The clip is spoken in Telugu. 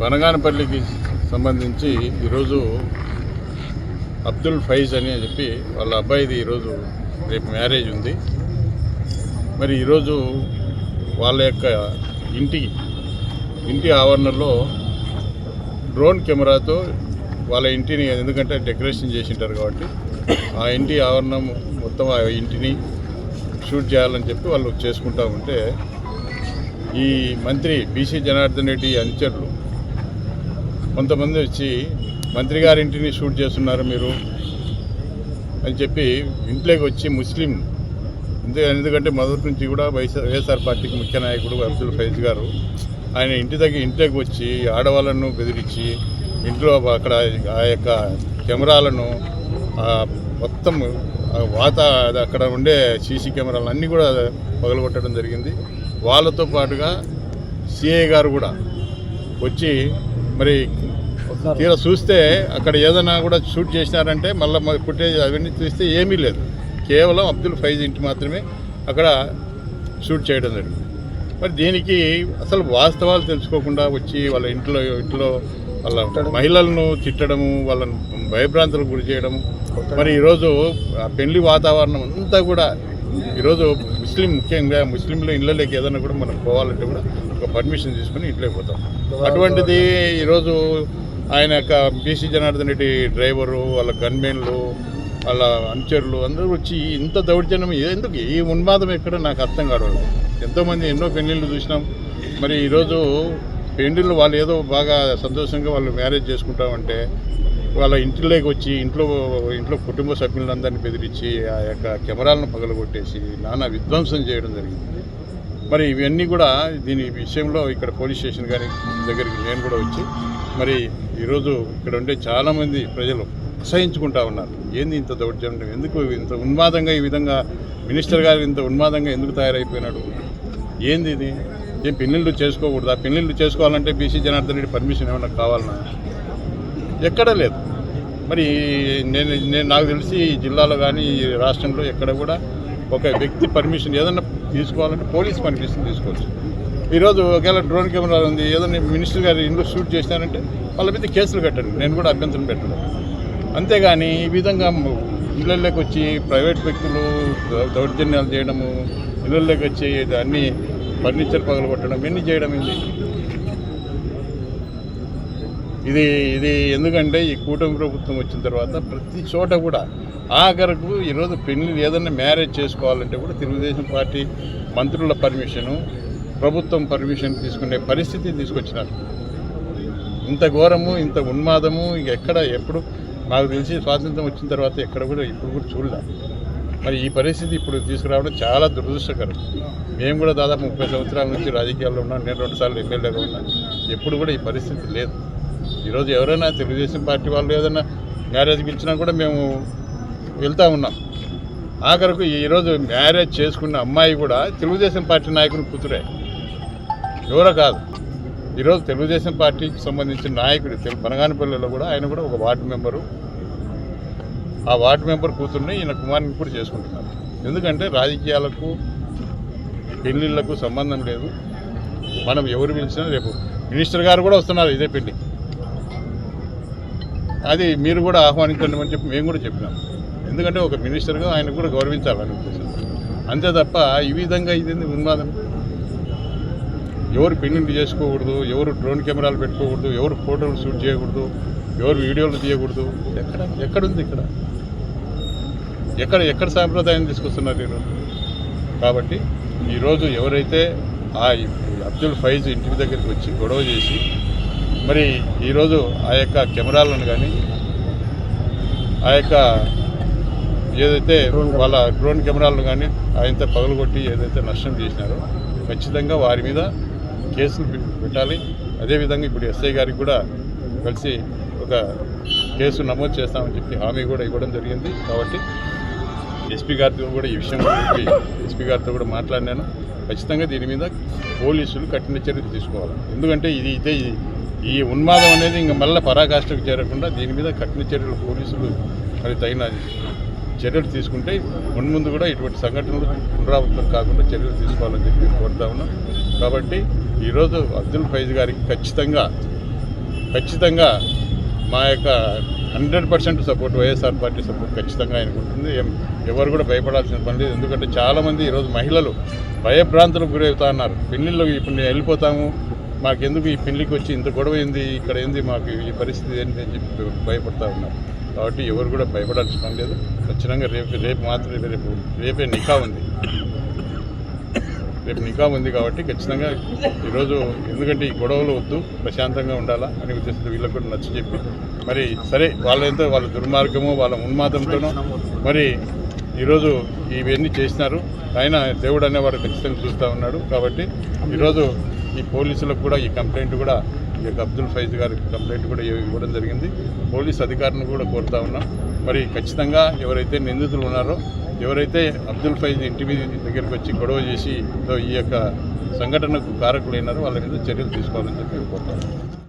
బనగానపల్లికి సంబంధించి ఈరోజు అబ్దుల్ ఫైజ్ అని చెప్పి వాళ్ళ అబ్బాయిది ఈరోజు రేపు మ్యారేజ్ ఉంది. మరి ఈరోజు వాళ్ళ యొక్క ఇంటి ఆవరణలో డ్రోన్ కెమెరాతో వాళ్ళ ఇంటిని, ఎందుకంటే డెకరేషన్ చేసి ఉంటారు కాబట్టి ఆ ఇంటి ఆవరణం మొత్తం ఆ ఇంటిని షూట్ చేయాలని చెప్పి వాళ్ళు చేసుకుంటా ఉంటే ఈ మంత్రి బీసీ జనార్దన్ రెడ్డి అనుచరులు కొంతమంది వచ్చి మంత్రి గారి ఇంటిని షూట్ చేస్తున్నారు మీరు అని చెప్పి ఇంట్లోకి వచ్చి ముస్లిం, ఎందుకంటే మొదటి నుంచి కూడా వైఎస్ఆర్ పార్టీకి ముఖ్య నాయకుడు అబ్దుల్ ఫైజ్ గారు ఆయన ఇంట్లోకి వచ్చి ఆడవాళ్ళను బెదిరించి ఇంట్లో అక్కడ ఆ యొక్క కెమెరాలను మొత్తం అక్కడ ఉండే సీసీ కెమెరాలు అన్నీ కూడా పగలగొట్టడం జరిగింది. వాళ్ళతో పాటుగా సిఐ గారు కూడా వచ్చి మరి తీరా చూస్తే అక్కడ ఏదైనా కూడా షూట్ చేసినారంటే మళ్ళీ ఫుటేజ్ అవన్నీ చూస్తే ఏమీ లేదు, కేవలం అబ్దుల్ ఫైజ్ ఇంటి మాత్రమే అక్కడ షూట్ చేయడం జరిగింది. మరి దీనికి అసలు వాస్తవాలు తెలుసుకోకుండా వచ్చి వాళ్ళ ఇంట్లో వాళ్ళ మహిళలను తిట్టడము, వాళ్ళను భయభ్రాంతులకు గురి చేయడము. మరి ఈరోజు ఆ పెళ్లి వాతావరణం అంతా కూడా ఈరోజు ముఖ్యంగా ముస్లింల ఇళ్ళలోకి ఏదైనా కూడా మనం పోవాలంటే కూడా ఒక పర్మిషన్ తీసుకుని ఇంట్లోకి పోతాం. అటువంటిది ఈరోజు ఆయన యొక్క బీసీ జనార్దన్ రెడ్డి డ్రైవరు, వాళ్ళ గన్మెన్లు, వాళ్ళ అనుచరులు అందరూ వచ్చి ఇంత దౌర్జన్యం ఎందుకు, ఈ ఉన్మాదం ఎక్కడ నాకు అర్థం కావడం. ఎంతోమంది ఎన్నో పెళ్ళిళ్ళు చూసినాం. మరి ఈరోజు పెళ్ళిళ్ళు వాళ్ళు ఏదో బాగా సంతోషంగా వాళ్ళు మ్యారేజ్ చేసుకుంటామంటే వాళ్ళ ఇంటిలోకి వచ్చి ఇంట్లో కుటుంబ సభ్యులందరినీ బెదిరించి ఆ యొక్క కెమెరాలను పగలగొట్టేసి నానా విధ్వంసం చేయడం జరిగింది. మరి ఇవన్నీ కూడా దీని విషయంలో ఇక్కడ పోలీస్ స్టేషన్ గారి దగ్గరికి నేను కూడా వచ్చి మరి ఈరోజు ఇక్కడ ఉండే చాలామంది ప్రజలు అసహించుకుంటా ఉన్నారు. ఏంది ఇంత దౌర్జన్యం, ఎందుకు ఇంత ఉన్మాదంగా, ఈ విధంగా మినిస్టర్ గారు ఇంత ఉన్మాదంగా ఎందుకు తయారైపోయినాడు, ఏంది ఇది, ఏం పెళ్ళిళ్ళు చేసుకోకూడదు? ఆ పెళ్ళిళ్ళు చేసుకోవాలంటే బీసీ జనార్దన్ రెడ్డి పర్మిషన్ ఏమైనా కావాలన్నా? ఎక్కడ లేదు. మరి నేను నాకు తెలిసి ఈ జిల్లాలో కానీ ఈ రాష్ట్రంలో ఎక్కడ కూడా ఒక వ్యక్తి పర్మిషన్ ఏదన్నా తీసుకోవాలంటే పోలీస్ పర్మిషన్ తీసుకోవచ్చు. ఈరోజు ఒకవేళ డ్రోన్ కెమెరా ఉంది, ఏదైనా మినిస్టర్ గారు ఇంట్లో షూట్ చేసినారంటే వాళ్ళ మీద కేసులు కట్టండి, నేను కూడా అభ్యంతరం పెట్టలేదు. అంతేగాని ఈ విధంగా ఇళ్ళల్లోకి వచ్చి ప్రైవేట్ వ్యక్తులు దౌర్జన్యాలు చేయడము, ఇళ్ళల్లోకి వచ్చి అన్ని ఫర్నిచర్ పగలగొట్టడం, ఇవన్నీ చేయడం ఇది ఎందుకంటే ఈ కూటమి ప్రభుత్వం వచ్చిన తర్వాత ప్రతి చోట కూడా ఆఖరకు ఈరోజు పెళ్లి ఏదైనా మ్యారేజ్ చేసుకోవాలంటే కూడా తెలుగుదేశం పార్టీ మంత్రుల పర్మిషను, ప్రభుత్వం పర్మిషన్ తీసుకునే పరిస్థితి తీసుకొచ్చినారు. ఇంత ఘోరము, ఇంత ఉన్మాదము ఎప్పుడు నాకు తెలిసి స్వాతంత్రం వచ్చిన తర్వాత ఎక్కడ కూడా ఇప్పుడు కూడా చూడలే. మరి ఈ పరిస్థితి ఇప్పుడు తీసుకురావడం చాలా దురదృష్టకరం. మేము కూడా దాదాపు 30 సంవత్సరాల నుంచి రాజకీయాల్లో ఉన్నాం, నేను 2 సార్లు ఎమ్మెల్యేగా ఉన్నాను. ఎప్పుడు కూడా ఈ పరిస్థితి లేదు. ఈరోజు ఎవరైనా తెలుగుదేశం పార్టీ వాళ్ళు ఏదైనా మ్యారేజ్ పిలిచినా కూడా మేము వెళ్తూ ఉన్నాం. ఆఖరకు ఈరోజు మ్యారేజ్ చేసుకున్న అమ్మాయి కూడా తెలుగుదేశం పార్టీ నాయకుని కూతురే, ఎవరో కాదు. ఈరోజు తెలుగుదేశం పార్టీకి సంబంధించిన నాయకుడు బనగానపల్లిలో కూడా ఆయన కూడా ఒక వార్డు మెంబరు, ఆ వార్డు మెంబర్ కూతుర్ని ఈయన కుమారుని కూడా చేసుకుంటున్నారు. ఎందుకంటే రాజకీయాలకు పెళ్ళిళ్ళకు సంబంధం లేదు. మనం ఎవరు పిలిచినా రేపు మినిస్టర్ గారు కూడా వస్తున్నారు ఇదే పెళ్లి, అది మీరు కూడా ఆహ్వానించండి అని చెప్పి మేము కూడా చెప్పినాం. ఎందుకంటే ఒక మినిస్టర్గా ఆయన కూడా గౌరవించాలని ఉద్దేశం. అంతే తప్ప ఈ విధంగా ఇది ఉన్మాదం. ఎవరు పెళ్లిళ్ళు చేసుకోకూడదు, ఎవరు డ్రోన్ కెమెరాలు పెట్టుకోకూడదు, ఎవరు ఫోటోలు షూట్ చేయకూడదు, ఎవరు వీడియోలు తీయకూడదు. ఎక్కడుంది ఎక్కడ సాంప్రదాయం తీసుకొస్తున్నారు ఈరోజు? కాబట్టి ఈరోజు ఎవరైతే ఆ అబ్దుల్ ఫైజ్ ఇంటి దగ్గరికి వచ్చి గొడవ చేసి మరి ఈరోజు ఆ యొక్క కెమెరాలను కానీ ఆ యొక్క ఏదైతే వాళ్ళ డ్రోన్ కెమెరాలను కానీ ఆయనతో పగలగొట్టి ఏదైతే నష్టం చేసినారో ఖచ్చితంగా వారి మీద కేసులు పెట్టాలి. అదేవిధంగా ఇప్పుడు ఎస్ఐ గారికి కూడా కలిసి ఒక కేసు నమోదు చేస్తామని చెప్పి హామీ కూడా ఇవ్వడం జరిగింది. కాబట్టి ఎస్పీ గారితో కూడా ఈ విషయం గురించి ఎస్పీ గారితో కూడా మాట్లాడినాను. ఖచ్చితంగా దీని మీద పోలీసులు కఠిన చర్యలు తీసుకోవాలి. ఎందుకంటే ఈ ఉన్మాదం అనేది ఇంకా మళ్ళీ పరాకాష్ఠకు చేరకుండా దీని మీద కఠిన చర్యలు పోలీసులు మరి తగిన చర్యలు తీసుకుంటే మున్ముందు కూడా ఇటువంటి సంఘటనలు పునరావృతం కాకుండా చర్యలు తీసుకోవాలని చెప్పి కోరుతా ఉన్నాం. కాబట్టి ఈరోజు అబ్దుల్ ఫైజ్ గారికి ఖచ్చితంగా ఖచ్చితంగా మా యొక్క 100% సపోర్ట్ వైఎస్ఆర్ పార్టీ సపోర్ట్ ఖచ్చితంగా ఆయనకు ఉంటుంది. ఎవరు కూడా భయపడాల్సిన పని లేదు. ఎందుకంటే చాలామంది ఈరోజు మహిళలు భయభ్రాంతులకు గురవుతా ఉన్నారు. పెళ్ళిళ్ళు ఇప్పుడు నేను వెళ్ళిపోతాము, మాకెందుకు ఈ పెళ్ళికి వచ్చి ఇంత గొడవ ఏంది, ఇక్కడ ఏంది, మాకు ఈ పరిస్థితి ఏంటి అని చెప్పి భయపడతా ఉన్నారు. కాబట్టి ఎవరు కూడా భయపడాల్సిన పని లేదు. ఖచ్చితంగా రేపు మాత్రం రేపే నికా ఉంది. రేపు నికా ఉంది కాబట్టి ఖచ్చితంగా ఈరోజు ఎందుకంటే ఈ గొడవలు వద్దు, ప్రశాంతంగా ఉండాలా అని ఉద్దేశంతో వీళ్ళకి కూడా నచ్చ చెప్పి మరి సరే వాళ్ళంతా వాళ్ళ దుర్మార్గము వాళ్ళ ఉన్మాదంతోనూ మరి ఈరోజు ఇవన్నీ చేసినారు. ఆయన దేవుడు అనేవాడు ఖచ్చితంగా చూస్తూ ఉన్నాడు. కాబట్టి ఈరోజు ఈ పోలీసులకు కూడా ఈ కంప్లైంట్ కూడా ఈ యొక్క అబ్దుల్ ఫైజ్ గారి కంప్లైంట్ కూడా ఇవ్వడం జరిగింది. పోలీస్ అధికారులను కూడా కోరుతా ఉన్నాం. మరి ఖచ్చితంగా ఎవరైతే నిందితులు ఉన్నారో, ఎవరైతే అబ్దుల్ ఫైజ్ ఇంటి మీద దగ్గరికి వచ్చి గొడవ చేసి ఈ యొక్క సంఘటనకు కారకులైనారో వాళ్ళ మీద చర్యలు తీసుకోవాలని చెప్పి కోరుతాను.